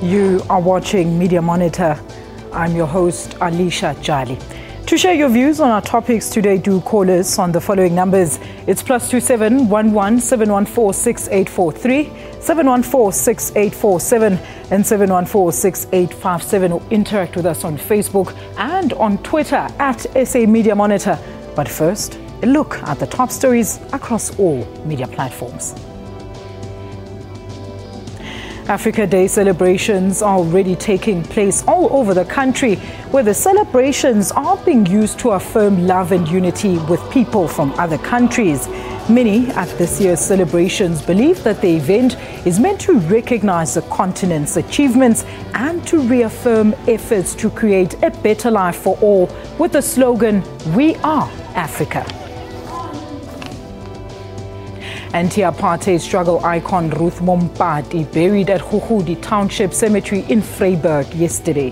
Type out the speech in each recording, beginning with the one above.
You are watching Media Monitor. I'm your host, Alicia Jali. To share your views on our topics today, do call us on the following numbers. It's +27 11 714 6843, 714 6847 and 714 6857. Or interact with us on Facebook and on Twitter at SA Media Monitor. But first, a look at the top stories across all media platforms. Africa Day celebrations are already taking place all over the country, where the celebrations are being used to affirm love and unity with people from other countries. Many at this year's celebrations believe that the event is meant to recognize the continent's achievements and to reaffirm efforts to create a better life for all with the slogan, "We are Africa." Anti-apartheid struggle icon Ruth Mompati buried at Huhudi Township Cemetery in Vryburg yesterday.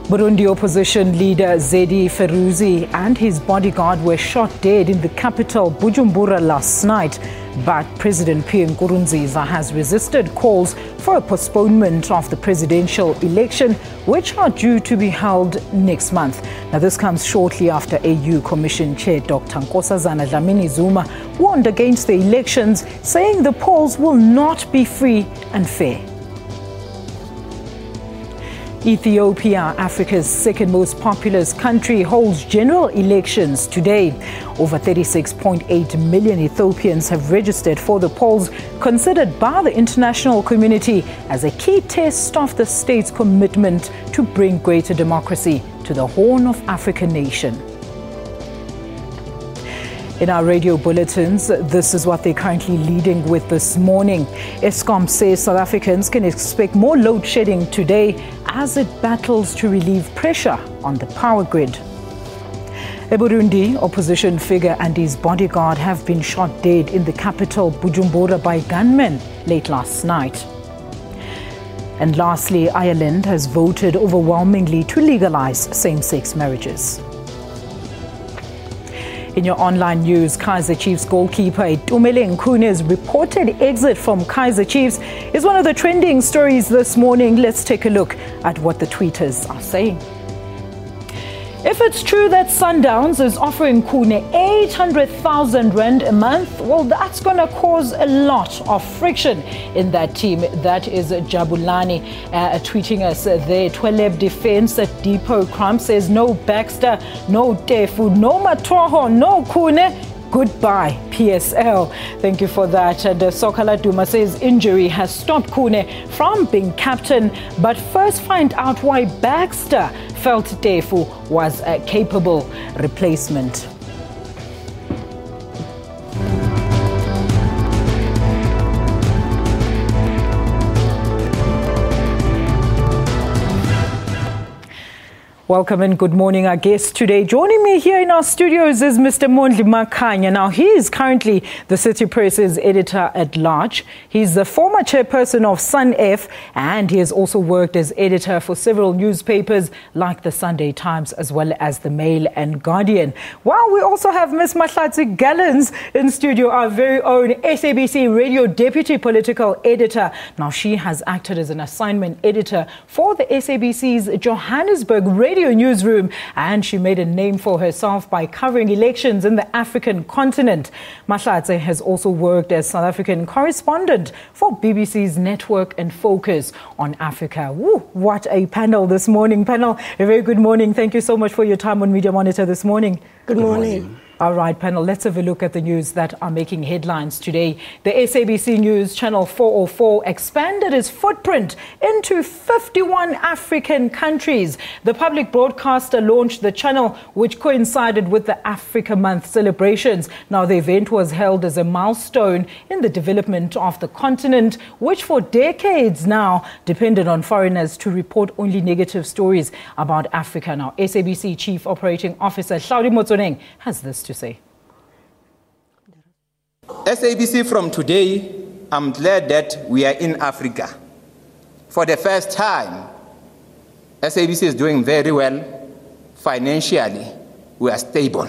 Burundi opposition leader Zedi Feruzi and his bodyguard were shot dead in the capital Bujumbura last night, but President Pierre Nkurunziza has resisted calls for a postponement of the presidential election, which are due to be held next month. Now, this comes shortly after AU Commission Chair Dr. Nkosazana Dlamini-Zuma warned against the elections, saying the polls will not be free and fair. Ethiopia, Africa's second most populous country, holds general elections today. Over 36.8 million Ethiopians have registered for the polls, considered by the international community as a key test of the state's commitment to bring greater democracy to the Horn of Africa nation. In our radio bulletins, this is what they're currently leading with this morning. Eskom says South Africans can expect more load shedding today as it battles to relieve pressure on the power grid. A Burundi opposition figure and his bodyguard have been shot dead in the capital Bujumbura by gunmen late last night. And lastly, Ireland has voted overwhelmingly to legalize same-sex marriages. In your online news, Kaizer Chiefs goalkeeper Itumeleng Khune's reported exit from Kaizer Chiefs is one of the trending stories this morning. Let's take a look at what the tweeters are saying. If it's true that Sundowns is offering Khune 800,000 rand a month, well, that's going to cause a lot of friction in that team. That is Jabulani tweeting us there. Tweleb Defense at Depot Crump says no Baxter, no Tefu, no Matoho, no Khune. Goodbye, PSL. Thank you for that. And Sokala Duma says injury has stopped Khune from being captain, but first find out why Baxter felt Tefu was a capable replacement. Welcome and good morning. Our guest today, joining me here in our studios, is Mr. Mondli Makhanya. Now, he is currently the City Press's editor-at-large. He's the former chairperson of SANEF, and he has also worked as editor for several newspapers like the Sunday Times as well as the Mail and Guardian. While we also have Ms. Mahlatse Gallerns in studio, our very own SABC radio deputy political editor. Now, she has acted as an assignment editor for the SABC's Johannesburg radio newsroom, and she made a name for herself by covering elections in the African continent. Mahlatse has also worked as South African correspondent for BBC's Network and Focus on Africa. Woo, what a panel this morning. Panel, a very good morning. Thank you so much for your time on Media Monitor this morning. Good morning. All right, panel, let's have a look at the news that are making headlines today. The SABC News Channel 404 expanded its footprint into 51 African countries. The public broadcaster launched the channel, which coincided with the Africa Month celebrations. Now, the event was held as a milestone in the development of the continent, which for decades now depended on foreigners to report only negative stories about Africa. Now, SABC Chief Operating Officer Hlaudi Motsoneng has this to say. SABC, from today, I'm glad that we are in Africa. For the first time, SABC is doing very well financially. We are stable.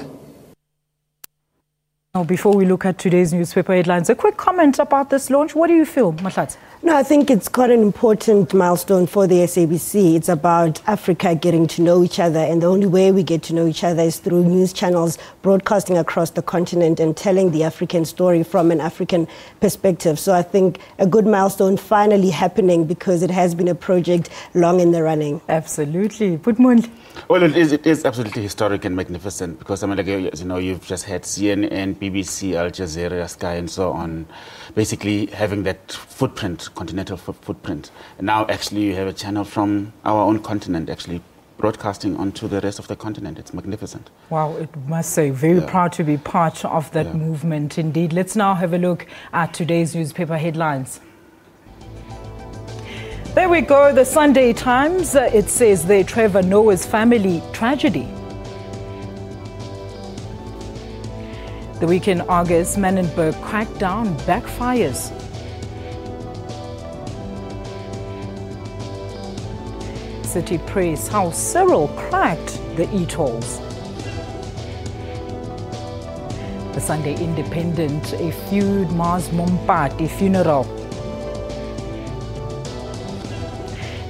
Now, before we look at today's newspaper headlines, a quick comment about this launch. What do you feel, Mahlatse? No, I think it's quite an important milestone for the SABC. It's about Africa getting to know each other, and the only way we get to know each other is through news channels broadcasting across the continent and telling the African story from an African perspective. So I think a good milestone finally happening, because it has been a project long in the running. Absolutely. Put Mondli. Well, it is absolutely historic and magnificent, because I mean, like, you know, you've just had CNN, BBC, Al Jazeera, Sky, and so on, basically having that footprint, continental footprint. And now actually you have a channel from our own continent actually broadcasting onto the rest of the continent. It's magnificent. Wow, it must say, very proud to be part of that movement indeed. Let's now have a look at today's newspaper headlines. There we go, the Sunday Times. It says there, Trevor Noah's family tragedy. The Weekend Argus, Manenberg crackdown backfires. City Press, how Cyril cracked the e-tolls. The Sunday Independent, a feud mars Mompati funeral.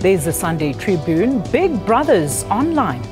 There's the Sunday Tribune, Big Brothers online.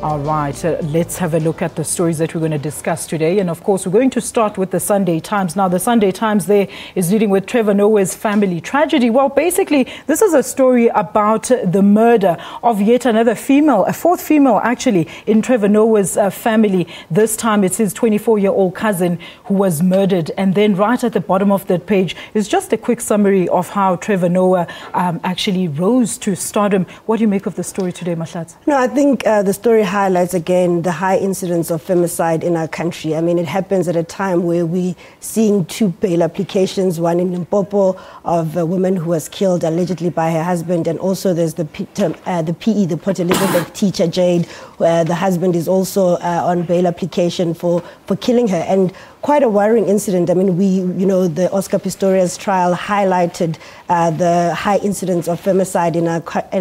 All right, let's have a look at the stories that we're going to discuss today. And of course, we're going to start with the Sunday Times. Now, the Sunday Times there is dealing with Trevor Noah's family tragedy. Well, basically, this is a story about the murder of yet another female, a fourth female actually, in Trevor Noah's family. This time it's his 24-year-old cousin who was murdered. And then right at the bottom of that page is just a quick summary of how Trevor Noah actually rose to stardom. What do you make of the story today, Mahlatse? No, I think the story highlights again the high incidence of femicide in our country. I mean, it happens at a time where we're seeing two bail applications, one in Limpopo of a woman who was killed allegedly by her husband, and also there's the PE, the Port Elizabeth teacher Jade, where the husband is also on bail application for killing her. And quite a worrying incident. I mean, the Oscar Pistorius trial highlighted the high incidence of femicide in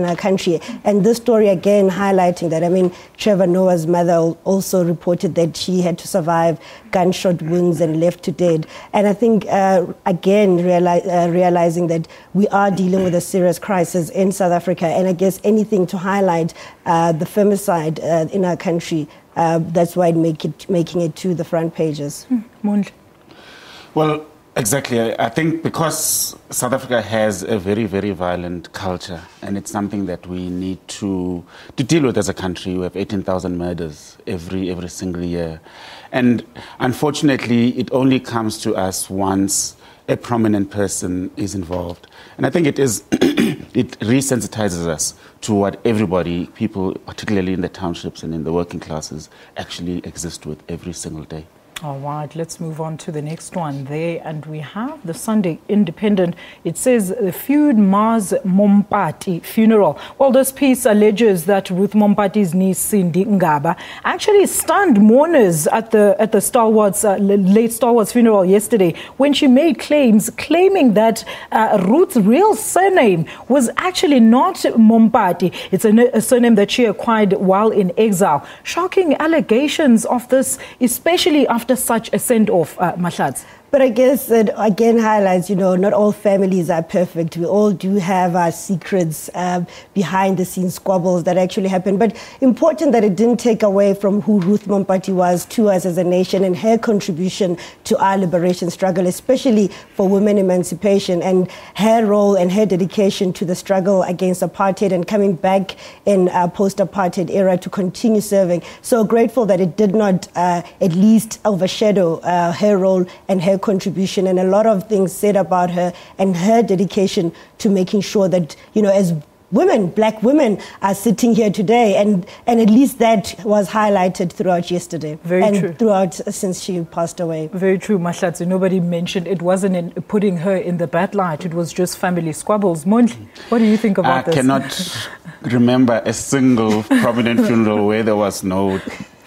our country. And this story again highlighting that, I mean, Trevor Noah's mother also reported that she had to survive gunshot wounds and left to dead. And I think, again, realizing that we are dealing with a serious crisis in South Africa. And I guess anything to highlight the femicide in our country. That's why making it to the front pages. Mondli. Well, exactly. I think because South Africa has a very, very violent culture, and it's something that we need to deal with as a country. We have 18,000 murders every single year. And unfortunately, it only comes to us once a prominent person is involved. And I think it resensitizes us to what everybody, people, particularly in the townships and in the working classes, actually exist with every single day. All right, let's move on to the next one there. And we have the Sunday Independent. It says the feud mars Mompati funeral. Well, this piece alleges that Ruth Mompati's niece, Cindy Ngaba, actually stunned mourners at the late stalwart's funeral yesterday when she made claiming that Ruth's real surname was actually not Mompati. It's a surname that she acquired while in exile. Shocking allegations of this, especially after such a send-off, Mahlatse. But I guess it again highlights, not all families are perfect. We all do have our secrets, behind-the-scenes squabbles that actually happen. But important that it didn't take away from who Ruth Mompati was to us as a nation and her contribution to our liberation struggle, especially for women emancipation, and her role and her dedication to the struggle against apartheid and coming back in a post-apartheid era to continue serving. So grateful that it did not at least overshadow her role and her contribution, and a lot of things said about her and her dedication to making sure that, as women, black women, are sitting here today, and at least that was highlighted throughout yesterday. Very true. Throughout since she passed away. Very true, Mahlatse. Nobody mentioned it wasn't putting her in the bad light. It was just family squabbles. Mondli, what do you think about this? I cannot remember a single prominent funeral where there was no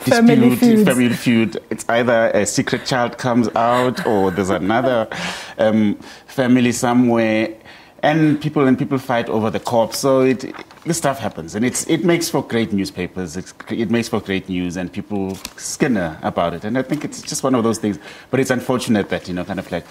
family feud. It's either a secret child comes out or there's another family somewhere. and people fight over the corpse. So this stuff happens, and it makes for great newspapers. It makes for great news, and people skinner about it. And I think it's just one of those things. But it's unfortunate that, kind of like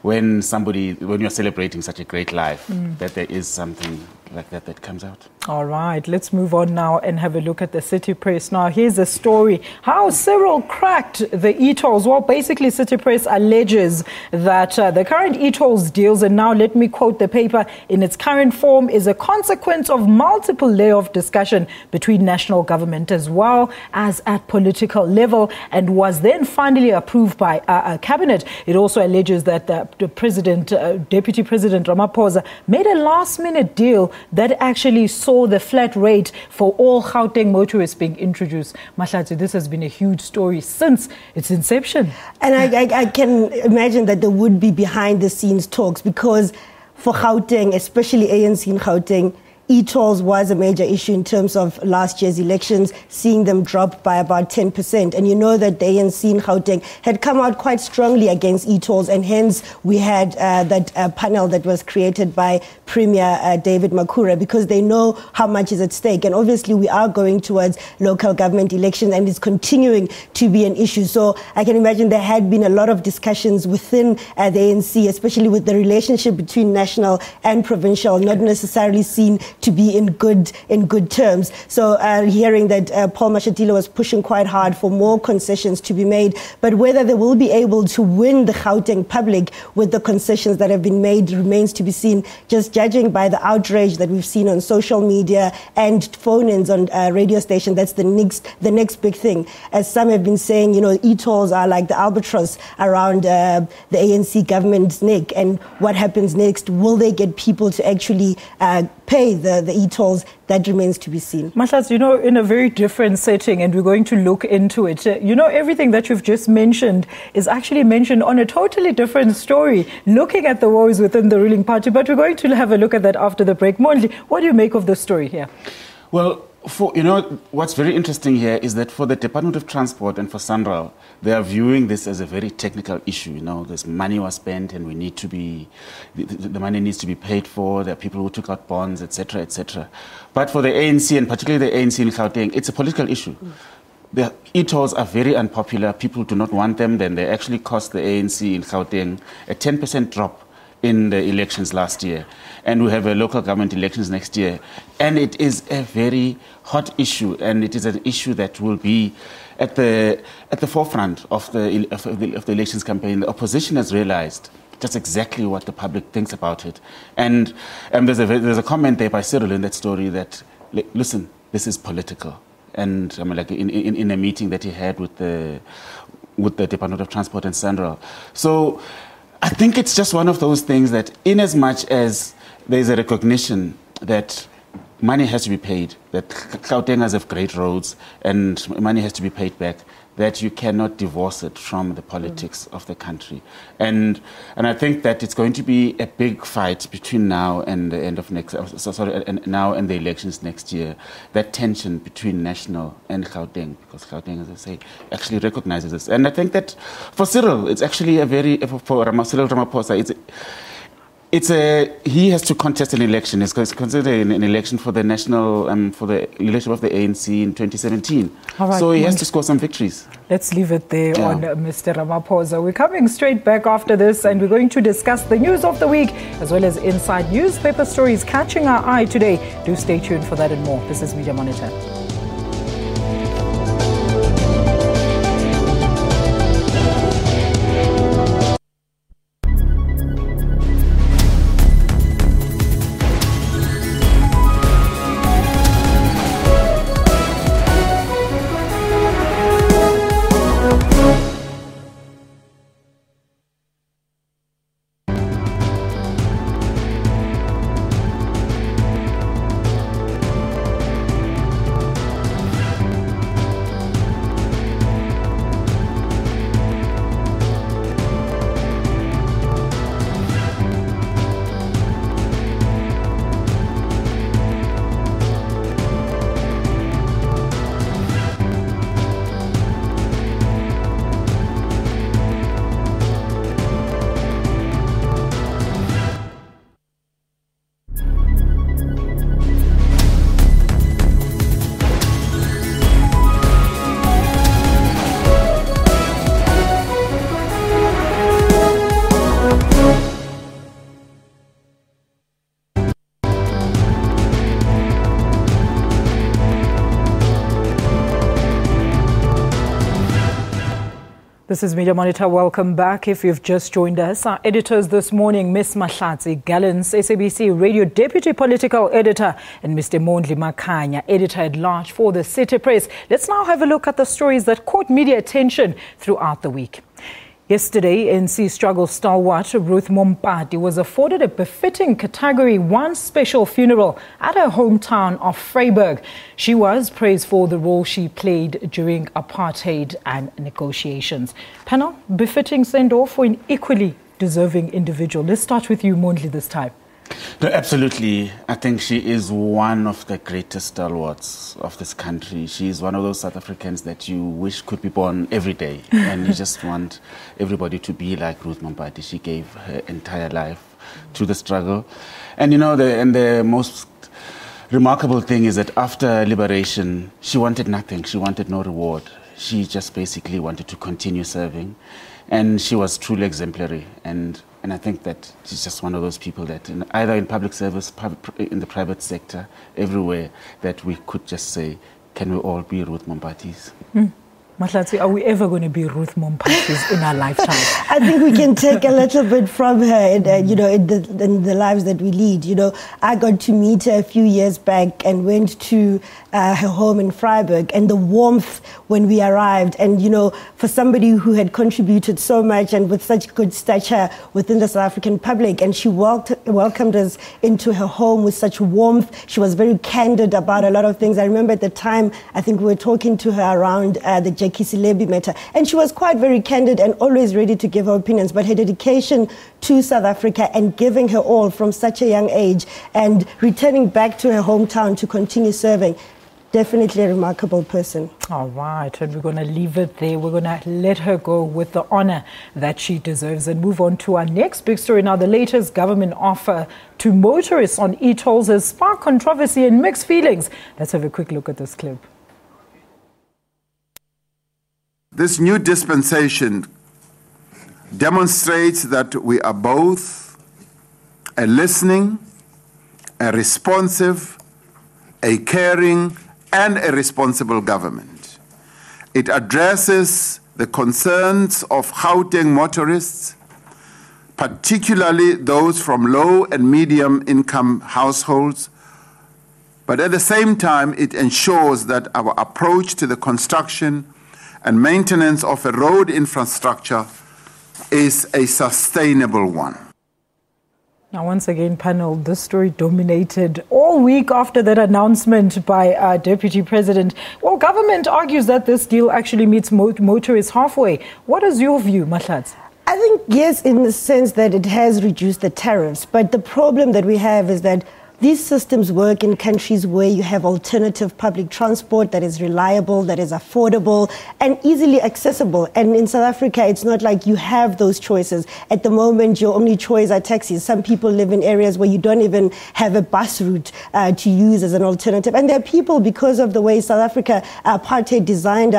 when you're celebrating such a great life, that there is something like that comes out. All right, let's move on now and have a look at the City Press. Now, here's a story. How Cyril cracked the e-tolls. Well, basically, City Press alleges that the current e-tolls deals, and now let me quote the paper, in its current form is a consequence of multiple layers of discussion between national government as well as at political level, and was then finally approved by a cabinet. It also alleges that the Deputy President Ramaphosa made a last-minute deal that actually saw the flat rate for all Gauteng motorists being introduced. Mahlatse, this has been a huge story since its inception. And I can imagine that there would be behind-the-scenes talks, because for Gauteng, especially ANC in Gauteng, e-tolls was a major issue in terms of last year's elections, seeing them drop by about 10%. And you know that the ANC in Gauteng had come out quite strongly against e-tolls, and hence we had that panel that was created by Premier David Makhura, because they know how much is at stake. And obviously we are going towards local government elections, and it's continuing to be an issue. So I can imagine there had been a lot of discussions within the ANC, especially with the relationship between national and provincial, not necessarily seen to be in good terms. So hearing that Paul Mashatile was pushing quite hard for more concessions to be made, but whether they will be able to win the Gauteng public with the concessions that have been made remains to be seen, just judging by the outrage that we've seen on social media and phone-ins on radio station. That's the next big thing. As some have been saying, e-tolls are like the albatross around the ANC government's neck, and what happens next? Will they get people to actually pay the e-tolls? That remains to be seen. Mahlatse, in a very different setting, and we're going to look into it. Everything that you've just mentioned is actually mentioned on a totally different story, looking at the woes within the ruling party. But we're going to have a look at that after the break. Mondli, what do you make of the story here? Well, what's very interesting here is that for the Department of Transport and for SANRAL, they are viewing this as a very technical issue. This money was spent, and the money needs to be paid for. There are people who took out bonds, etc., etc. But for the ANC, and particularly the ANC in Gauteng, it's a political issue. The e-tolls are very unpopular. People do not want them. Then they actually cost the ANC in Gauteng a 10% drop in the elections last year, and we have a local government elections next year, and it is a very hot issue, and it is an issue that will be at the forefront of the elections campaign. The opposition has realized just exactly what the public thinks about it, and there's a comment there by Cyril in that story that, listen, this is political, and in a meeting that he had with the Department of Transport and SANRAL. So I think it's just one of those things that, in as much as there's a recognition that money has to be paid, that Gautengers have great roads and money has to be paid back, that you cannot divorce it from the politics of the country. And I think that it's going to be a big fight between now and the end of now and the elections next year. That tension between national and Gauteng, because Gauteng, as I say, actually recognizes this. And I think that for Cyril, it's actually for Cyril Ramaphosa, he has to contest an election. It's considered an election for the national, for the leadership of the ANC in 2017. Right, so he has to score some victories. Let's leave it there on Mr. Ramaphosa. We're coming straight back after this, and we're going to discuss the news of the week, as well as inside newspaper stories catching our eye today. Do stay tuned for that and more. This is Media Monitor. This is Media Monitor. Welcome back. If you've just joined us, our editors this morning, Ms. Mahlatse Gallerns, SABC Radio Deputy Political Editor, and Mr. Mondli Makhanya, Editor-at-Large for the City Press. Let's now have a look at the stories that caught media attention throughout the week. Yesterday, NC struggle stalwart Ruth Mompati was afforded a befitting Category 1 special funeral at her hometown of Vryburg. She was praised for the role she played during apartheid and negotiations. Panel, befitting send-off for an equally deserving individual. Let's start with you, Mondli, this time. No, absolutely. I think she is one of the greatest stalwarts of this country. She is one of those South Africans that you wish could be born every day. And you just want everybody to be like Ruth Mompati. She gave her entire life to the struggle. And you know, the most remarkable thing is that after liberation, she wanted nothing. She wanted no reward. She just basically wanted to continue serving. And she was truly exemplary. And I think that she's just one of those people that either in public service, in the private sector, everywhere, that we could just say, can we all be Ruth Mompatis? Mahlatse, are we ever going to be Ruth Mompatis in our lifetime? I think we can take a little bit from her, in the lives that we lead. You know, I got to meet her a few years back and went to her home in Vryburg, and the warmth when we arrived, and you know, for somebody who had contributed so much and with such good stature within the South African public, and she welcomed us into her home with such warmth. She was very candid about a lot of things. I remember at the time, I think we were talking to her around the Kisilebi matter, and she was quite very candid and always ready to give her opinions, but her dedication to South Africa and giving her all from such a young age and returning back to her hometown to continue serving, definitely a remarkable person. All right, and we're going to leave it there. We're going to let her go with the honor that she deserves and move on to our next big story. Now, the latest government offer to motorists on e-tolls has sparked controversy and mixed feelings. Let's have a quick look at this clip. This new dispensation demonstrates that we are both a listening, a responsive, a caring, and a responsible government. It addresses the concerns of Gauteng motorists, particularly those from low and medium income households, but at the same time it ensures that our approach to the construction and maintenance of a road infrastructure is a sustainable one. Now, once again, panel, this story dominated all week after that announcement by our Deputy President. Well, government argues that this deal actually meets motorists halfway. What is your view, Mahlatse? I think, yes, in the sense that it has reduced the tariffs. But the problem that we have is that these systems work in countries where you have alternative public transport that is reliable, that is affordable, and easily accessible. And in South Africa, it's not like you have those choices. At the moment, your only choice are taxis. Some people live in areas where you don't even have a bus route to use as an alternative. And there are people, because of the way South Africa, apartheid designed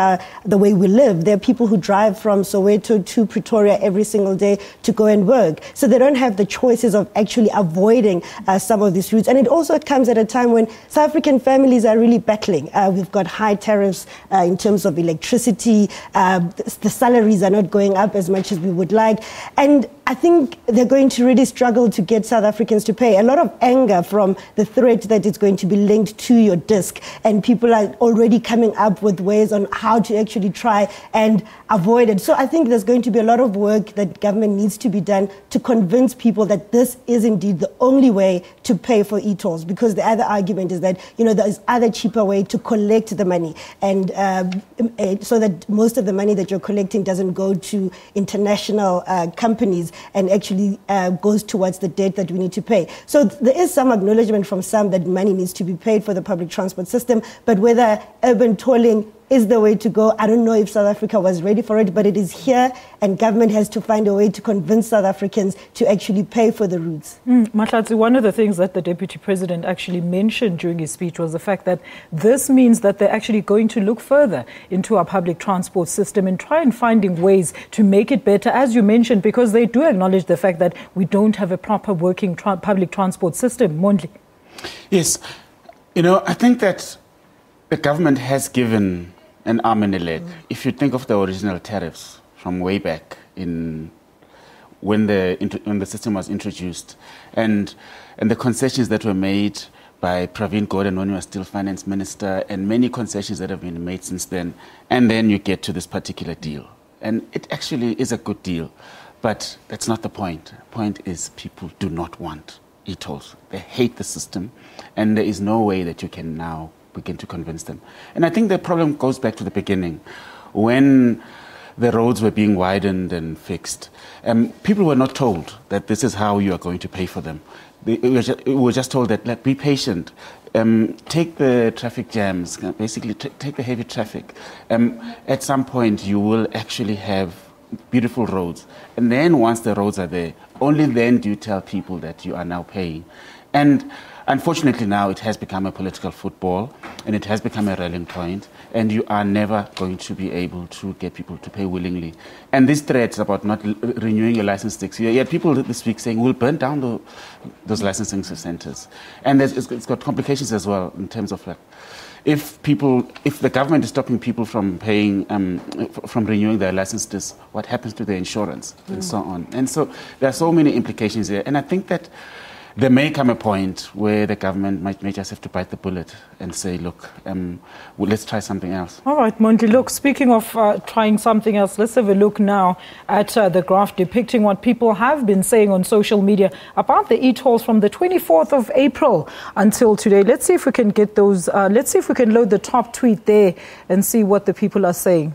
the way we live, there are people who drive from Soweto to Pretoria every single day to go and work. So they don't have the choices of actually avoiding some of these routes. And it also comes at a time when South African families are really battling. We've got high tariffs in terms of electricity. The salaries are not going up as much as we would like. And I think they're going to really struggle to get South Africans to pay. A lot of anger from the threat that it's going to be linked to your disc. And people are already coming up with ways on how to actually try and avoid it. So I think there's going to be a lot of work that government needs to be done to convince people that this is indeed the only way to pay for e-tolls, because the other argument is that, you know, there's other cheaper way to collect the money, and so that most of the money that you're collecting doesn't go to international companies and actually goes towards the debt that we need to pay. So there is some acknowledgement from some that money needs to be paid for the public transport system, but whether urban tolling is the way to go, I don't know if South Africa was ready for it, but it is here, and government has to find a way to convince South Africans to actually pay for the routes. Mahlatse, one of the things that the Deputy President actually mentioned during his speech was the fact that this means that they're actually going to look further into our public transport system and try and finding ways to make it better, as you mentioned, because they do acknowledge the fact that we don't have a proper working public transport system. Mondli. Yes. You know, I think that the government has given an arm and a leg. If you think of the original tariffs from way back when the system was introduced, and the concessions that were made by Pravin Gordhan when he was still finance minister, and many concessions that have been made since then, and then you get to this particular deal. And it actually is a good deal, but that's not the point. The point is people do not want e-tolls. They hate the system, and there is no way that you can now begin to convince them. And I think the problem goes back to the beginning, when the roads were being widened and fixed. People were not told that this is how you are going to pay for them. We were just told that, be patient, take the traffic jams, basically take the heavy traffic. At some point you will actually have beautiful roads. And then once the roads are there, only then do you tell people that you are now paying. And unfortunately now it has become a political football, and it has become a rallying point, and you are never going to be able to get people to pay willingly. And these threats about not renewing your license sticks, you had people this week saying we'll burn down those licensing centers. And it's got complications as well in terms of if the government is stopping people from paying, from renewing their licenses, what happens to their insurance and so on. And so there are so many implications here. And I think that there may come a point where the government may just have to bite the bullet and say, look, let's try something else. All right, Mondli, look, speaking of trying something else, let's have a look now at the graph depicting what people have been saying on social media about the e-tolls from the 24th of April until today. Let's see if we can get those, let's see if we can load the top tweet there and see what the people are saying.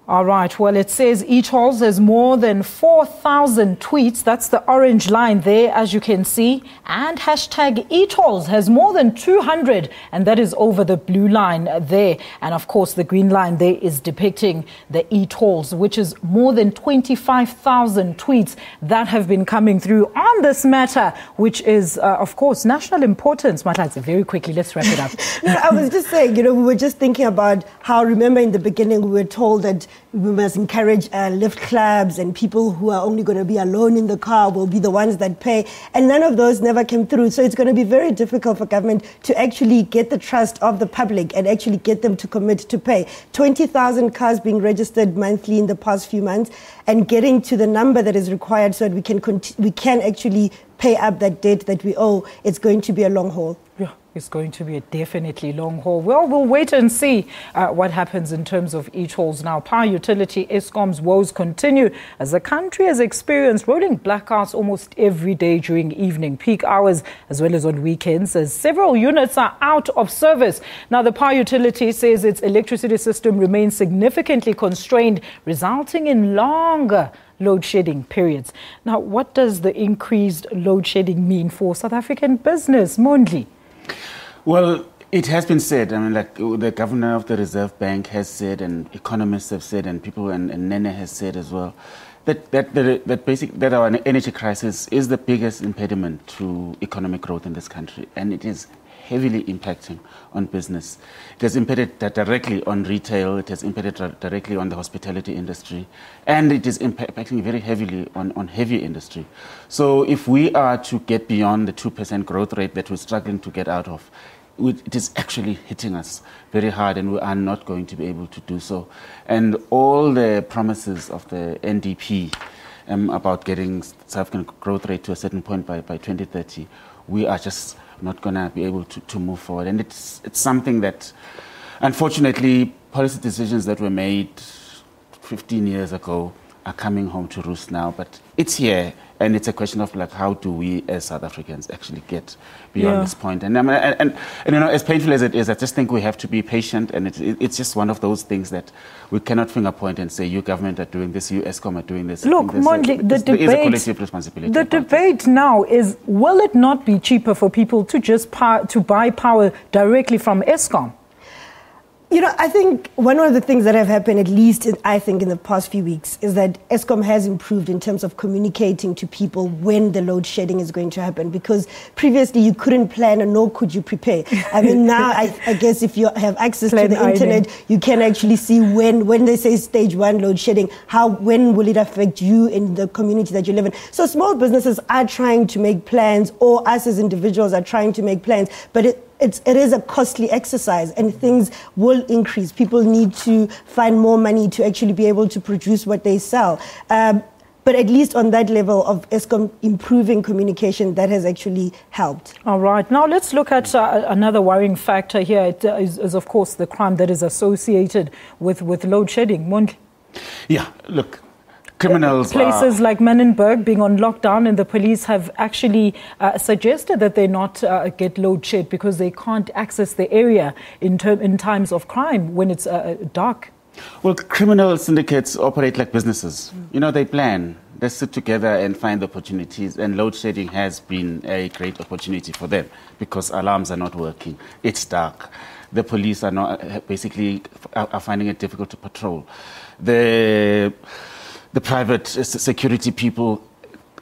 All right, well, it says e-tolls has more than 4,000 tweets. That's the orange line there, as you can see. And hashtag e-tolls has more than 200, and that is over the blue line there. And of course, the green line there is depicting the e-tolls, which is more than 25,000 tweets that have been coming through on this matter, which is, of course, national importance. Mahlatse, very quickly, let's wrap it up. No, I was just saying, we were just thinking about how, remember in the beginning, we were told that we must encourage lift clubs, and people who are only going to be alone in the car will be the ones that pay. And none of those never came through. So it's going to be very difficult for government to actually get the trust of the public and actually get them to commit to pay. 20,000 cars being registered monthly in the past few months, and getting to the number that is required so that we can actually pay up that debt that we owe. It's going to be a long haul. Yeah. It's going to be a definitely long haul. Well, we'll wait and see what happens in terms of e-tolls now. Power utility Eskom's woes continue as the country has experienced rolling blackouts almost every day during evening peak hours as well as on weekends, as several units are out of service. Now, the power utility says its electricity system remains significantly constrained, resulting in longer load shedding periods. Now, what does the increased load shedding mean for South African business? Mondli? Well, it has been said, I mean, like the governor of the Reserve Bank has said, and economists have said, and people, and Nene has said as well, that our energy crisis is the biggest impediment to economic growth in this country, and it is heavily impacting on business. It has impacted directly on retail, it has impacted directly on the hospitality industry, and it is impacting very heavily on heavy industry. So if we are to get beyond the 2% growth rate that we're struggling to get out of, it is actually hitting us very hard, and we are not going to be able to do so. And all the promises of the NDP about getting South African growth rate to a certain point by 2030, we are just not going to be able to move forward. And it's something that, unfortunately, policy decisions that were made 15 years ago are coming home to roost now. But it's here, and it's a question of how do we as South Africans actually get beyond this point. And as painful as it is, I just think we have to be patient, and it's just one of those things that we cannot finger point and say, you government are doing this, you Eskom are doing this. Look, Mondli, there is a collective responsibility. The debate now is, will it not be cheaper for people to just buy power directly from Eskom? I think one of the things that have happened, at least I think in the past few weeks, is that Eskom has improved in terms of communicating to people when the load shedding is going to happen. Because previously you couldn't plan, and nor could you prepare. I mean, now I guess if you have access to the internet, you can actually see when they say stage 1 load shedding, when will it affect you in the community that you live in. So small businesses are trying to make plans, or us as individuals are trying to make plans, but it is a costly exercise, and things will increase. People need to find more money to actually be able to produce what they sell. But at least on that level of Eskom improving communication, that has actually helped. All right. Now let's look at another worrying factor here. It is, of course, the crime that is associated with load shedding. Mondli. Yeah, look, criminals places like Menenberg being on lockdown, and the police have actually suggested that they not get load shed because they can't access the area in times of crime when it's dark. Well, criminal syndicates operate like businesses. You know, they plan, they sit together and find opportunities, and load shedding has been a great opportunity for them because alarms are not working. It's dark. The police are not basically are finding it difficult to patrol. The private security people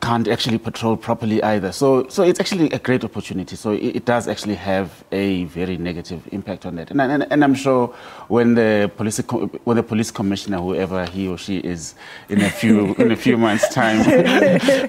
can't actually patrol properly either. So it's actually a great opportunity. So it does actually have a very negative impact on that. And I'm sure when the police commissioner, whoever he or she is, in a few months' time,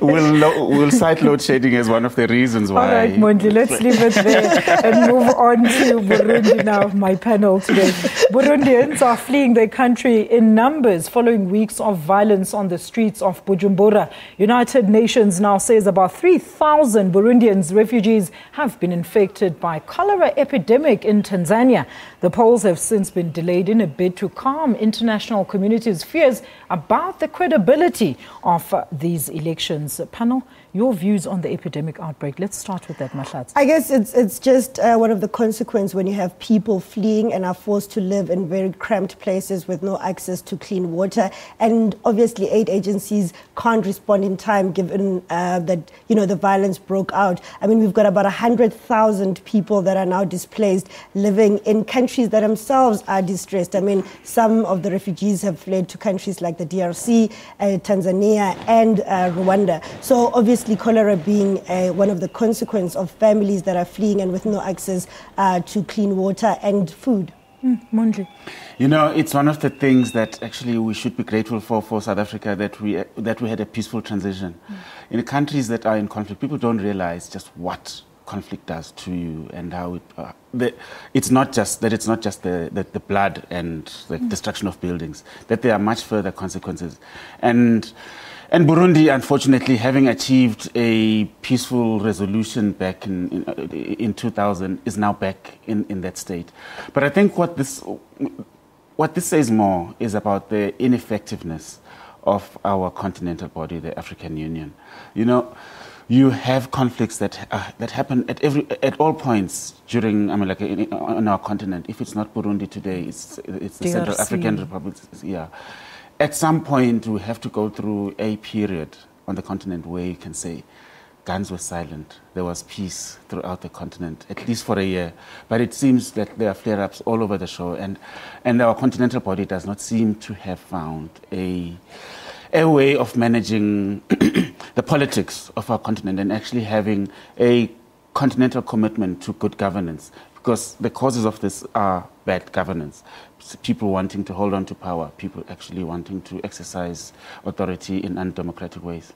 will cite load shedding as one of the reasons why. All right, Mondli, let's leave it there and move on to Burundi now, my panel today. Burundians are fleeing their country in numbers following weeks of violence on the streets of Bujumbura. United Nations now says about 3,000 Burundians refugees have been infected by cholera epidemic in Tanzania. The polls have since been delayed in a bid to calm international community's fears about the credibility of these elections. Panel, your views on the epidemic outbreak. Let's start with that, Mahlatse. I guess it's just one of the consequences when you have people fleeing and are forced to live in very cramped places with no access to clean water. And obviously aid agencies can't respond in time given that, the violence broke out. I mean, we've got about 100,000 people that are now displaced living in countries that themselves are distressed. I mean, some of the refugees have fled to countries like the DRC, Tanzania and Rwanda. So obviously cholera being one of the consequences of families that are fleeing and with no access to clean water and food. Mondli. It's one of the things that actually we should be grateful for South Africa, that we had a peaceful transition. In countries that are in conflict, people don't realize just what conflict does to you and how it's not just the blood and the destruction of buildings, that there are much further consequences. And Burundi, unfortunately, having achieved a peaceful resolution back in 2000, is now back in that state. But I think what this says more is about the ineffectiveness of our continental body, the African Union. You have conflicts that happen at all points during, on our continent. If it's not Burundi today, it's the DRC. Central African Republic. Yeah. At some point, we have to go through a period on the continent where you can say guns were silent. There was peace throughout the continent, at least for a year. But it seems that there are flare-ups all over the show, and our continental body does not seem to have found a way of managing the politics of our continent and actually having a continental commitment to good governance. Because the causes of this are bad governance. People wanting to hold on to power, people actually wanting to exercise authority in undemocratic ways.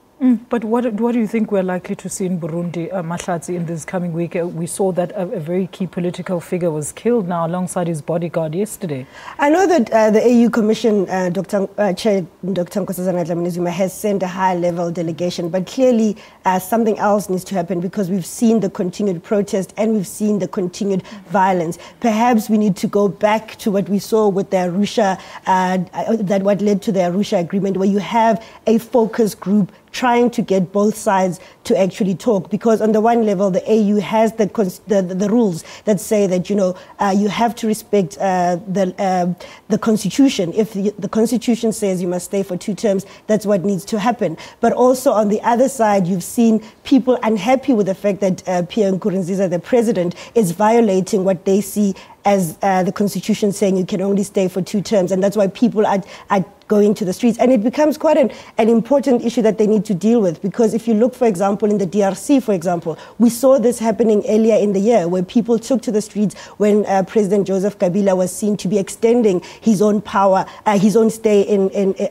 But what do you think we're likely to see in Burundi, Mahlatse, in this coming week? We saw that a very key political figure was killed now alongside his bodyguard yesterday. I know that the AU Commission, Chair Dr. Nkosazana Dlamini-Zuma, has sent a high-level delegation, but clearly something else needs to happen because we've seen the continued protest and we've seen the continued violence. Perhaps we need to go back to what we saw with the Arusha, what led to the Arusha agreement, where you have a focus group trying to get both sides to actually talk, because on the one level, the AU has the rules that say that you have to respect the constitution. If the constitution says you must stay for 2 terms, that's what needs to happen. But also on the other side, you've seen people unhappy with the fact that Pierre Nkurunziza, the president, is violating what they see as the constitution saying you can only stay for 2 terms, and that's why people are going to the streets. And it becomes quite an important issue that they need to deal with, because if you look, for example, in the DRC, for example, we saw this happening earlier in the year where people took to the streets when President Joseph Kabila was seen to be extending his own power, his own stay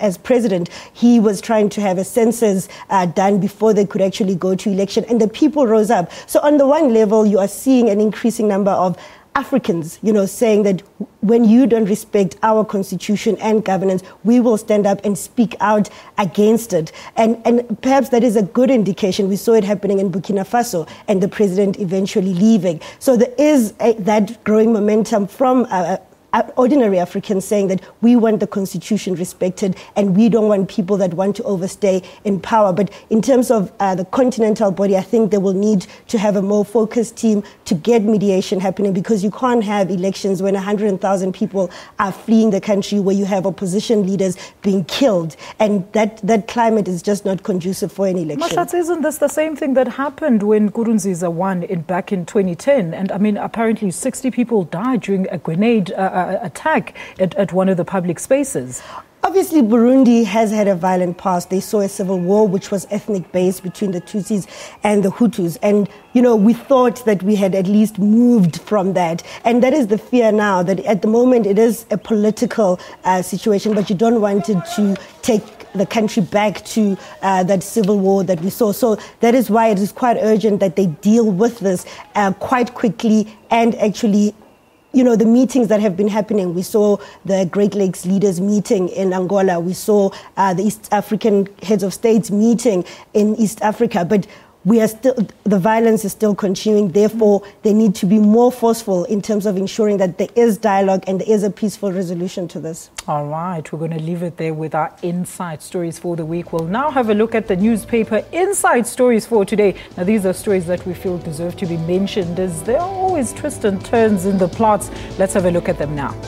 as president. He was trying to have a census done before they could actually go to election, and the people rose up. So on the one level, you are seeing an increasing number of Africans, saying that when you don't respect our constitution and governance, we will stand up and speak out against it. And perhaps that is a good indication. We saw it happening in Burkina Faso and the president eventually leaving. So there is that growing momentum from ordinary Africans saying that we want the constitution respected and we don't want people that want to overstay in power. But in terms of the continental body, I think they will need to have a more focused team to get mediation happening, because you can't have elections when 100,000 people are fleeing the country, where you have opposition leaders being killed. And that climate is just not conducive for an election. Mahlatse, isn't this the same thing that happened when Nkurunziza won back in 2010? And I mean, apparently 60 people died during a grenade attack at one of the public spaces. Obviously, Burundi has had a violent past. They saw a civil war which was ethnic-based between the Tutsis and the Hutus. And, we thought that we had at least moved from that. And that is the fear now, that at the moment it is a political situation, but you don't want it to take the country back to that civil war that we saw. So that is why it is quite urgent that they deal with this quite quickly and actually the meetings that have been happening. We saw the Great Lakes leaders meeting in Angola. We saw the East African heads of states meeting in East Africa. But the violence is still continuing. Therefore, they need to be more forceful in terms of ensuring that there is dialogue and there is a peaceful resolution to this. All right, we're going to leave it there with our Inside Stories for the week. We'll now have a look at the newspaper Inside Stories for today. Now, these are stories that we feel deserve to be mentioned, as there are always twists and turns in the plots. Let's have a look at them now.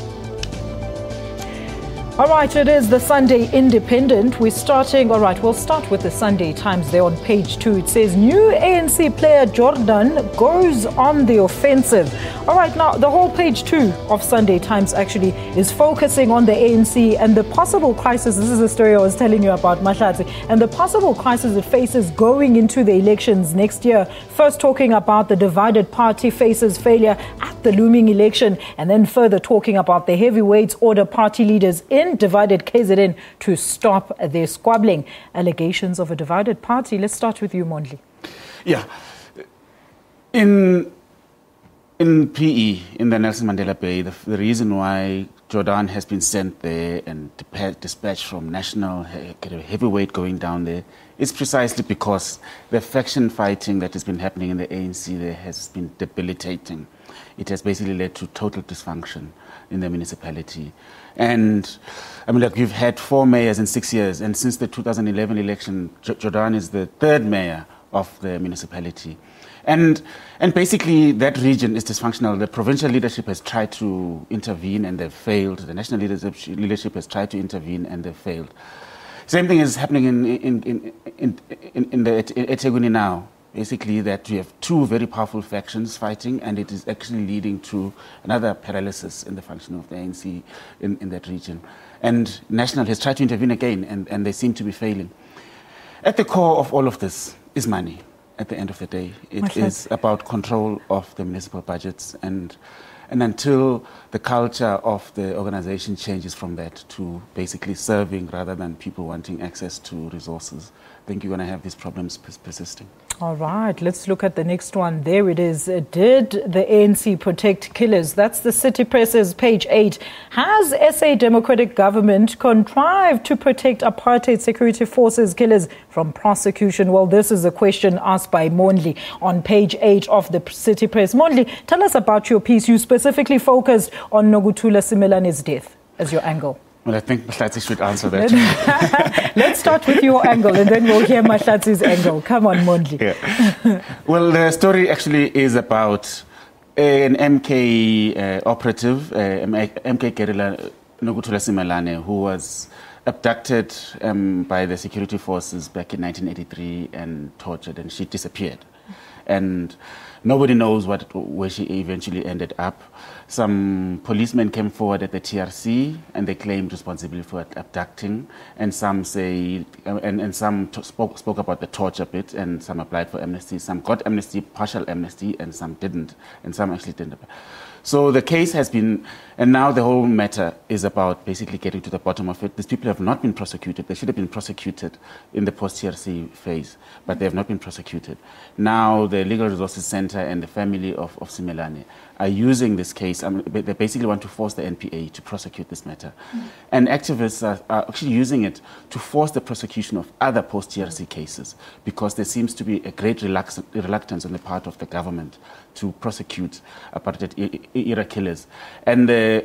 All right, it is the Sunday Independent. We'll start with the Sunday Times there on page 2. It says, new ANC player Jordan goes on the offensive. All right, now the whole page 2 of Sunday Times actually is focusing on the ANC and the possible crisis. This is the story I was telling you about, Mahlatse, and the possible crisis it faces going into the elections next year. First talking about the divided party faces failure at the looming election, and then further talking about the heavyweights order party leaders in divided KZN to stop their squabbling. Allegations of a divided party. Let's start with you, Mondli. Yeah. In PE, in the Nelson Mandela Bay, the reason why Jordan has been sent there and dispatched from national heavyweight going down there is precisely because the faction fighting that has been happening in the ANC there has been debilitating. It has basically led to total dysfunction in the municipality. And I mean, we've had 4 mayors in 6 years, and since the 2011 election, Jordan is the 3rd mayor of the municipality. And basically that region is dysfunctional. The provincial leadership has tried to intervene and they've failed. The national leadership has tried to intervene and they've failed. Same thing is happening in eThekwini now. Basically that we have 2 very powerful factions fighting, and it is actually leading to another paralysis in the function of the ANC in that region. And National has tried to intervene again, and they seem to be failing. At the core of all of this is money. At the end of the day, it is about control of the municipal budgets, and until the culture of the organization changes from that to basically serving rather than people wanting access to resources, I think you're going to have these problems persisting. All right, let's look at the next one. There it is. Did the ANC protect killers? That's the City Press's page 8. Has SA Democratic Government contrived to protect apartheid security forces killers from prosecution? Well, this is a question asked by Mondli on page 8 of the City Press. Mondli, tell us about your piece. You specifically focused on Nokuthula Simelane's death as your angle. Well, I think Mahlatse should answer that. Let's start with your angle and then we'll hear Mahlatse's angle. Come on, Mondli. Yeah. Well, the story actually is about an MK operative, MK guerrilla Nokuthula Simelane, who was abducted by the security forces back in 1983 and tortured, and she disappeared. And nobody knows where she eventually ended up. Some policemen came forward at the TRC and they claimed responsibility for abducting, and some say, and some spoke about the torture bit, and some applied for amnesty. Some got amnesty, partial amnesty, and some didn't, and some actually didn't. So the case has been, and now the whole matter is about basically getting to the bottom of it. These people have not been prosecuted. They should have been prosecuted in the post-TRC phase, but they have not been prosecuted. Now the Legal Resources Center and the family of Simelane are using this case. They basically want to force the NPA to prosecute this matter. And activists are actually using it to force the prosecution of other post-TRC cases, because there seems to be a great reluctance on the part of the government to prosecute apartheid-era killers. And the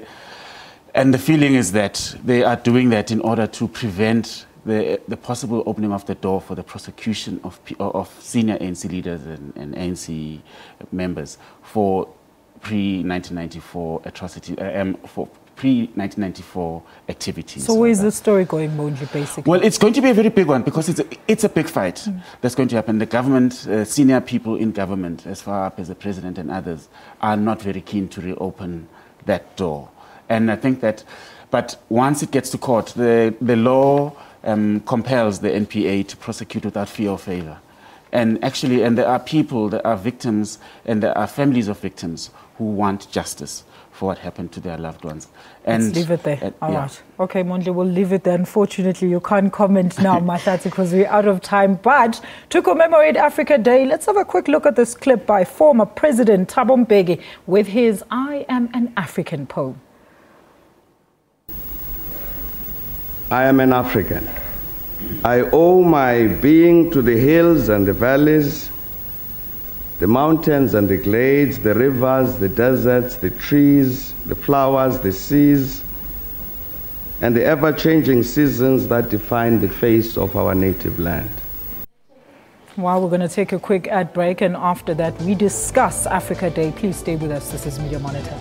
feeling is that they are doing that in order to prevent the possible opening of the door for the prosecution of senior ANC leaders and ANC members for pre-1994 atrocity, for pre-1994 activities. So where is the story going, Mondli, basically? Well, it's going to be a very big one, because it's a big fight that's going to happen. The government, senior people in government, as far up as the president and others, are not very keen to reopen that door. And I think that, but once it gets to court, the law compels the NPA to prosecute without fear or favor. And actually, and there are people, there are victims, and there are families of victims who want justice for what happened to their loved ones. And let's leave it there. All right. Okay, Mondli, we'll leave it there. Unfortunately, you can't comment now, Mahlatse, because we're out of time. But to commemorate Africa Day, let's have a quick look at this clip by former President Thabo Mbeki with his I Am an African poem. I am an African. I owe my being to the hills and the valleys, the mountains and the glades, the rivers, the deserts, the trees, the flowers, the seas, and the ever-changing seasons that define the face of our native land. Well, we're going to take a quick ad break, and after that, we discuss Africa Day. Please stay with us. This is Media Monitor.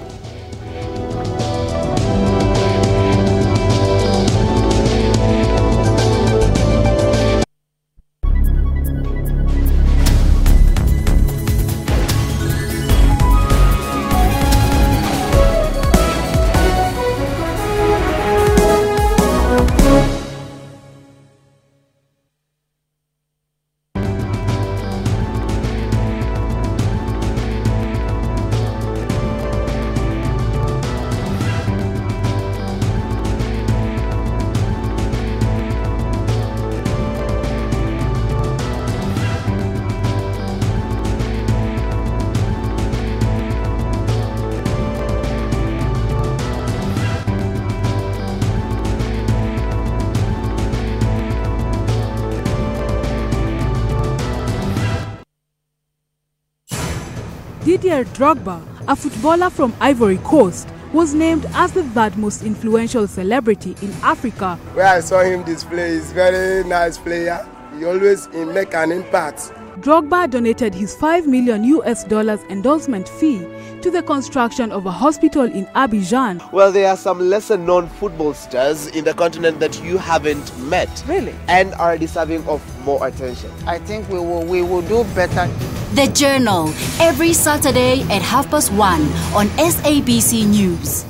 Didier Drogba, a footballer from Ivory Coast, was named as the third most influential celebrity in Africa. Where I saw him display, he's a very nice player. He always make an impact. Drogba donated his $5 million endorsement fee to the construction of a hospital in Abidjan. Well, there are some lesser-known football stars in the continent that you haven't met. Really? And are deserving of more attention. I think we will do better. The Journal, every Saturday at 1:30 on SABC News.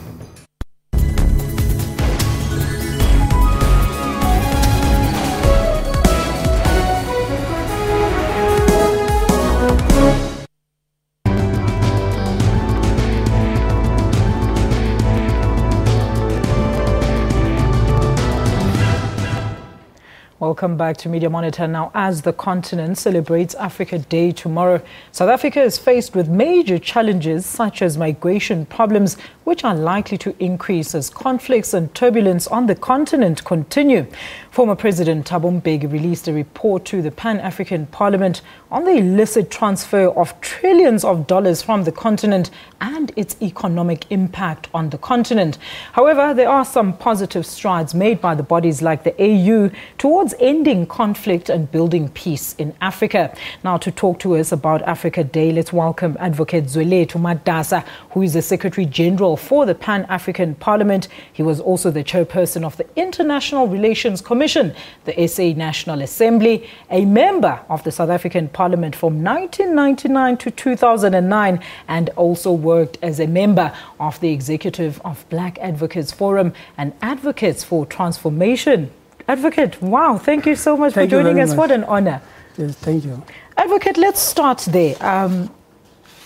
Welcome back to Media Monitor. Now, as the continent celebrates Africa Day tomorrow, South Africa is faced with major challenges such as migration problems, which are likely to increase as conflicts and turbulence on the continent continue. Former President Thabo Mbeki released a report to the Pan-African Parliament on the illicit transfer of trillions of dollars from the continent and its economic impact on the continent. However, there are some positive strides made by the bodies like the AU towards ending conflict and building peace in Africa. Now, to talk to us about Africa Day, let's welcome Advocate Zwelethini Madasa, who is the Secretary General for the Pan-African Parliament. He was also the Chairperson of the International Relations Committee Commission, the SA National Assembly, a member of the South African Parliament from 1999 to 2009, and also worked as a member of the executive of Black Advocates Forum and Advocates for Transformation. Advocate, wow, thank you so much for joining us. What an honor. Yes, thank you. Advocate, let's start there.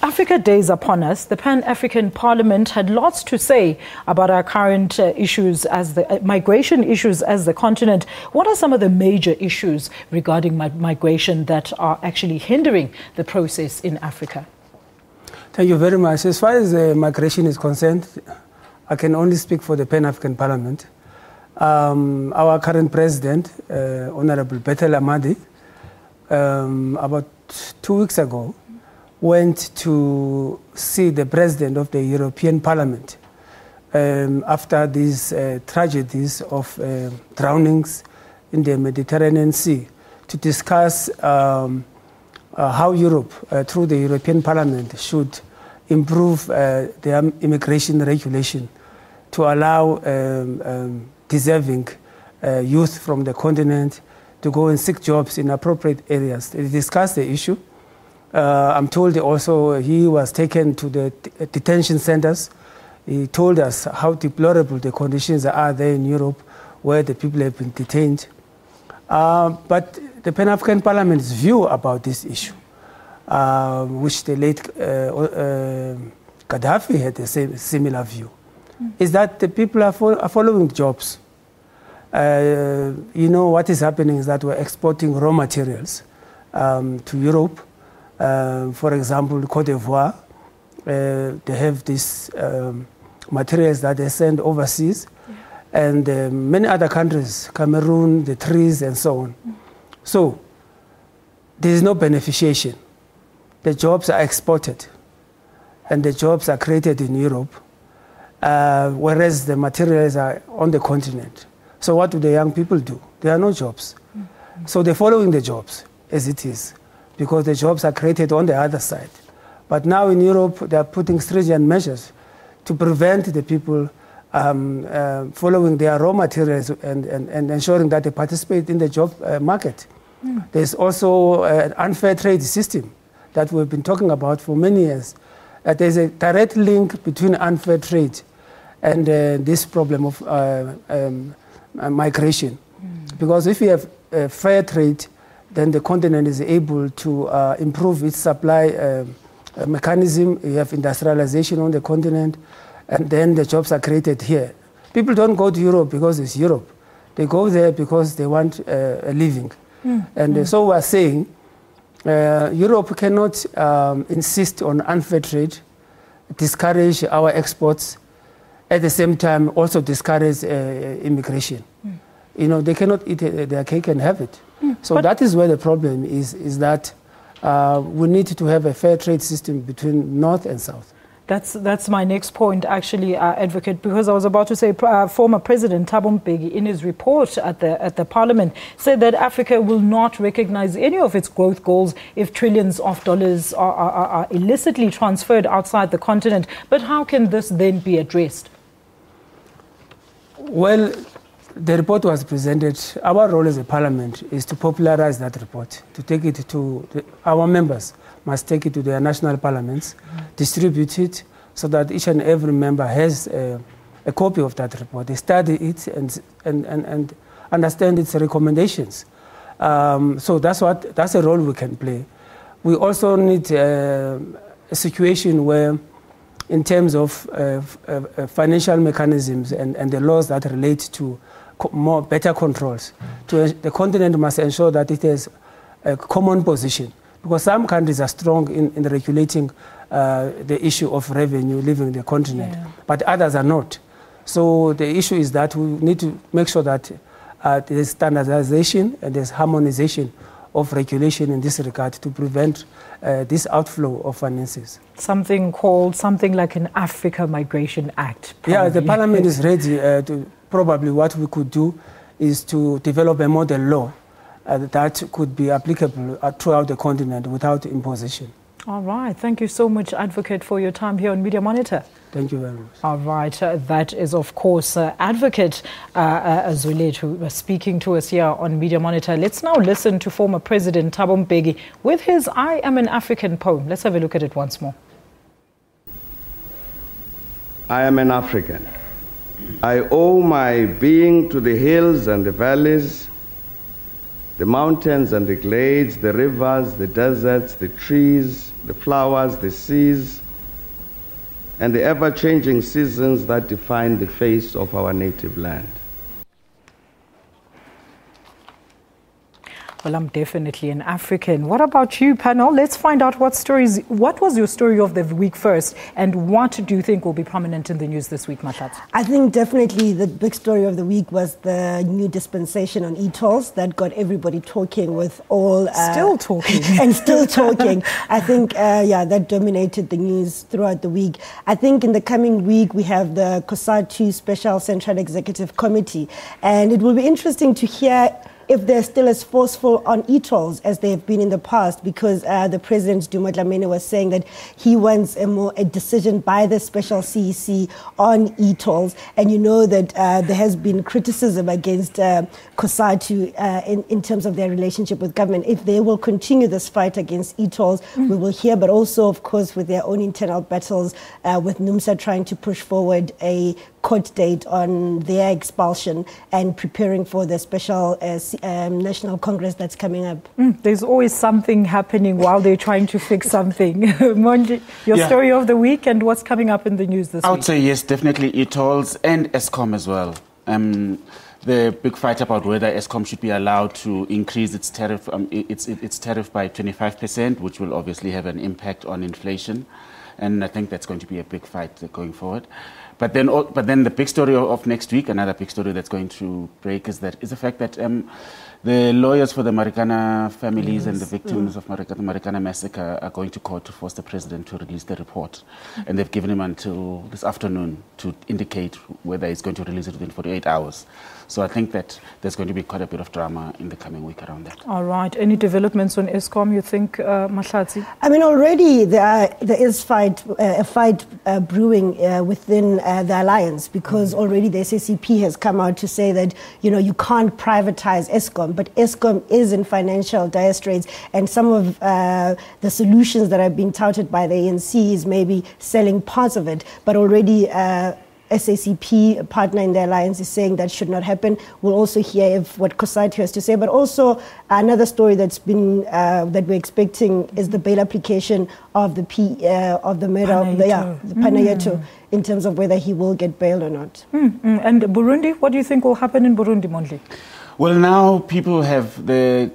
Africa Day is upon us. The Pan-African Parliament had lots to say about our current issues as the migration issues as the continent. What are some of the major issues regarding migration that are actually hindering the process in Africa? Thank you very much. As far as migration is concerned, I can only speak for the Pan-African Parliament. Our current president, Honorable Bethel Amadi, about 2 weeks ago, went to see the president of the European Parliament after these tragedies of drownings in the Mediterranean Sea to discuss how Europe, through the European Parliament, should improve their immigration regulation to allow deserving youth from the continent to go and seek jobs in appropriate areas. They discussed the issue. I'm told also he was taken to the detention centers. He told us how deplorable the conditions are there in Europe where the people have been detained. But the Pan-African Parliament's view about this issue, which the late Gaddafi had a similar view, is that the people are following jobs. You know, what is happening is that we're exporting raw materials to Europe. For example, Cote d'Ivoire, they have these materials that they send overseas, and many other countries, Cameroon, the trees, and so on. So there is no beneficiation. The jobs are exported, and the jobs are created in Europe, whereas the materials are on the continent. So what do the young people do? There are no jobs. So they're following the jobs as it is, because the jobs are created on the other side. But now in Europe, they are putting stringent measures to prevent the people following their raw materials and ensuring that they participate in the job market. There's also an unfair trade system that we've been talking about for many years. There's a direct link between unfair trade and this problem of migration. Because if you have fair trade, then the continent is able to improve its supply mechanism. You have industrialization on the continent, and then the jobs are created here. People don't go to Europe because it's Europe. They go there because they want a living. So we're saying Europe cannot insist on unfair trade, discourage our exports, at the same time also discourage immigration. You know, they cannot eat their cake and have it. So that is where the problem is that we need to have a fair trade system between North and South. That's my next point, actually, Advocate, because I was about to say former President Thabo Mbeki, in his report at the Parliament, said that Africa will not recognize any of its growth goals if trillions of dollars are illicitly transferred outside the continent. But how can this then be addressed? Well, the report was presented. Our role as a parliament is to popularize that report, to take it to our members must take it to their national parliaments, distribute it so that each and every member has a copy of that report. They study it and understand its recommendations. So that's a role we can play. We also need a situation where, in terms of financial mechanisms and the laws that relate to better controls, the continent must ensure that it has a common position, because some countries are strong in regulating the issue of revenue leaving the continent, but others are not. So the issue is that we need to make sure that there's standardization and there's harmonization of regulation in this regard to prevent this outflow of finances. Something like an Africa Migration Act. Probably. Yeah, the Parliament is ready to. Probably what we could do is to develop a model law that could be applicable throughout the continent without imposition. All right. Thank you so much, Advocate, for your time here on Media Monitor. Thank you very much. All right. That is, of course, Advocate Zwelithini, who was speaking to us here on Media Monitor. Let's now listen to former President Thabo Mbeki with his I Am an African poem. Let's have a look at it once more. I am an African. I owe my being to the hills and the valleys, the mountains and the glades, the rivers, the deserts, the trees, the flowers, the seas, and the ever-changing seasons that define the face of our native land. Well, I'm definitely an African. What about you, panel? Let's find out what was your story of the week first, and what do you think will be prominent in the news this week, Mahlatse? I think definitely the big story of the week was the new dispensation on e-tolls that got everybody talking with all... still talking. And still talking. I think, that dominated the news throughout the week. I think in the coming week, we have the COSATU Special Central Executive Committee, and it will be interesting to hear if they're still as forceful on e-tolls as they have been in the past, because the President, Duma Dlamini, was saying that he wants a decision by the special CEC on e-tolls. And you know that there has been criticism against COSATU in terms of their relationship with government. If they will continue this fight against e-tolls, we will hear, but also, of course, with their own internal battles, with NUMSA trying to push forward a court date on their expulsion and preparing for the special National Congress that's coming up. There's always something happening while they're trying to fix something. Mondli, your story of the week and what's coming up in the news this week? I would say yes, definitely e-tolls and Eskom as well. The big fight about whether Eskom should be allowed to increase its tariff, its tariff by 25%, which will obviously have an impact on inflation. And I think that's going to be a big fight going forward. But then the big story of next week, another big story that's going to break, is the fact that the lawyers for the Marikana families and the victims of the Marikana massacre are going to court to force the president to release the report. And they've given him until this afternoon to indicate whether he's going to release it within 48 hours. So I think that there's going to be quite a bit of drama in the coming week around that. All right. Any developments on Eskom, you think, Mahlatse? I mean, already there is a fight brewing within the alliance, because already the SACP has come out to say that, you can't privatize Eskom, but Eskom is in financial dire straits, and some of the solutions that have been touted by the ANC is maybe selling parts of it, but already SACP, a partner in the alliance, is saying that should not happen. We'll also hear what COSATU has to say. But also another story that's been that we're expecting is the bail application of the mayor of the Panayiotou, in terms of whether he will get bail or not. And Burundi, what do you think will happen in Burundi, Mondli? Well, now people have the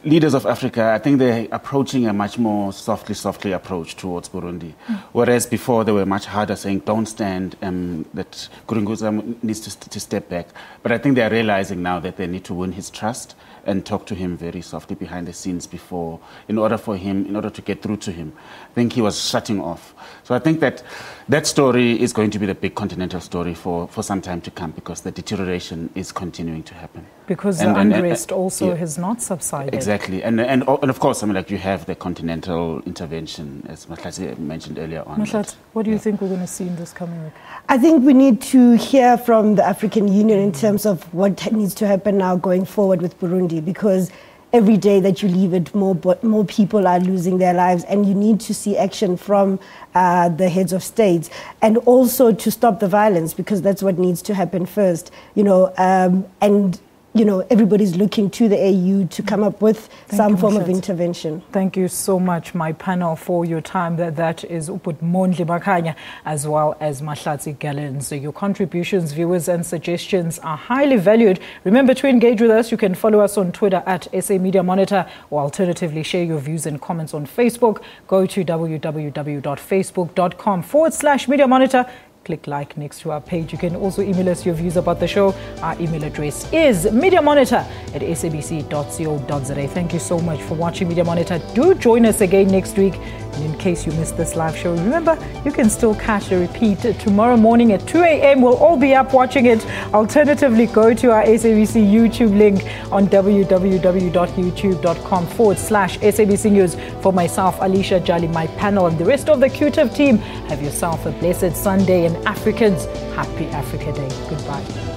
leaders of Africa, I think they're approaching a much more softly approach towards Burundi. Whereas before they were much harder, saying don't stand, that Nkurunziza needs to step back. But I think they're realizing now that they need to win his trust and talk to him very softly behind the scenes before, in order to get through to him. I think he was shutting off. So I think that story is going to be the big continental story for some time to come, because the deterioration is continuing to happen. Because the unrest also has not subsided. Exactly. And of course, you have the continental intervention, as Mahlatse mentioned earlier on. Mahlatse, what do you think we're going to see in this coming week? I think we need to hear from the African Union in terms of what needs to happen now going forward with Burundi, because every day that you leave it, more people are losing their lives, and you need to see action from the heads of states, and also to stop the violence, because that's what needs to happen first. Everybody's looking to the AU to come up with some form of intervention. Thank you so much, my panel, for your time. That is Mondli Makhanya as well as Mahlatse Gallerns. Your contributions, viewers, and suggestions are highly valued. Remember to engage with us. You can follow us on Twitter at SA Media Monitor, or alternatively share your views and comments on Facebook. Go to www.facebook.com/Media Monitor. Click like next to our page. You can also email us your views about the show. Our email address is mediamonitor at sabc.co.za. Thank you so much for watching Media Monitor. Do join us again next week. And in case you missed this live show, remember, you can still catch a repeat tomorrow morning at 2 a.m. We'll all be up watching it. Alternatively, go to our SABC YouTube link on www.youtube.com/SABC News. For myself, Alicia Jali, my panel, and the rest of the QTIV team, have yourself a blessed Sunday, and Africans, happy Africa Day. Goodbye.